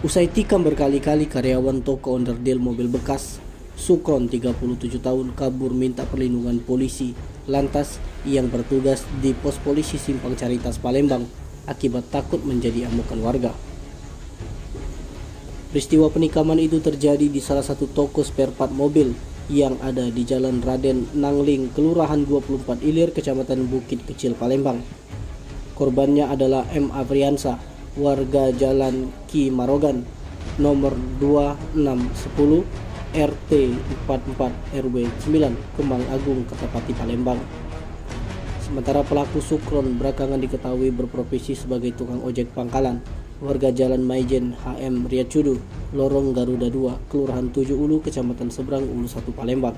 Usai tikam berkali-kali, karyawan toko onderdil mobil bekas Sukron 37 tahun kabur minta perlindungan polisi lantas yang bertugas di pos polisi Simpang Caritas Palembang akibat takut menjadi amukan warga. Peristiwa penikaman itu terjadi di salah satu toko spare part mobil yang ada di Jalan Raden Nangling, Kelurahan 24 Ilir, Kecamatan Bukit Kecil, Palembang. Korbannya adalah M. Afriansa, warga Jalan Ki Marogan, nomor 2610 RT 44 RW 9, Kembang Agung, Kertapati, Palembang. Sementara pelaku Sukron belakangan diketahui berprofesi sebagai tukang ojek pangkalan, warga Jalan Maijen HM Riacudu, Lorong Garuda 2, Kelurahan 7 Ulu, Kecamatan Seberang Ulu 1, Palembang.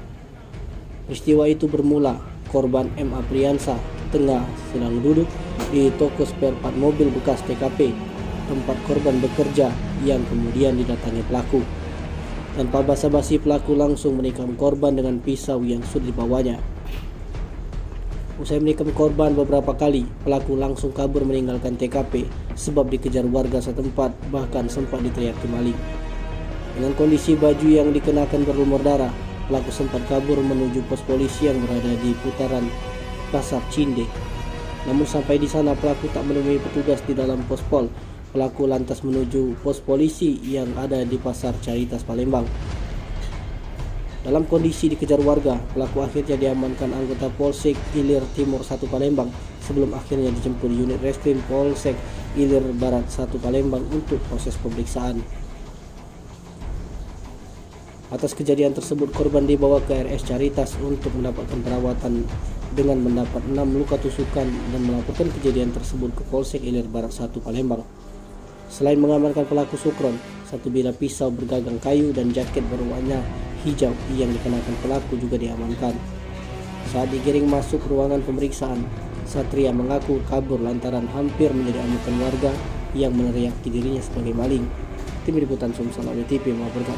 Peristiwa itu bermula korban M. Apriansa tengah sedang duduk di toko spare part mobil bekas TKP tempat korban bekerja yang kemudian didatangi pelaku. Tanpa basa-basi, pelaku langsung menikam korban dengan pisau yang sudah dibawanya. Usai menikam korban beberapa kali, pelaku langsung kabur meninggalkan TKP sebab dikejar warga setempat, bahkan sempat diteriaki maling. Dengan kondisi baju yang dikenakan berlumur darah, pelaku sempat kabur menuju pos polisi yang berada di putaran Pasar Cinde. Namun sampai di sana pelaku tak menemui petugas di dalam pospol. Pelaku lantas menuju pos polisi yang ada di Pasar Caritas Palembang. Dalam kondisi dikejar warga, pelaku akhirnya diamankan anggota Polsek Ilir Timur 1 Palembang sebelum akhirnya dijemput unit reskrim Polsek Ilir Barat 1 Palembang untuk proses pemeriksaan. Atas kejadian tersebut, korban dibawa ke RS Caritas untuk mendapatkan perawatan dengan mendapat 6 luka tusukan dan melaporkan kejadian tersebut ke Polsek Ilir Barat 1 Palembang. Selain mengamankan pelaku Sukron, satu bilah pisau bergagang kayu dan jaket berwarna hijau yang dikenakan pelaku juga diamankan. Saat digiring masuk ruangan pemeriksaan, Satria mengaku kabur lantaran hampir menjadi amukan warga yang meneriaki dirinya sebagai maling. Tim Liputan Sumsel Audio TV melaporkan.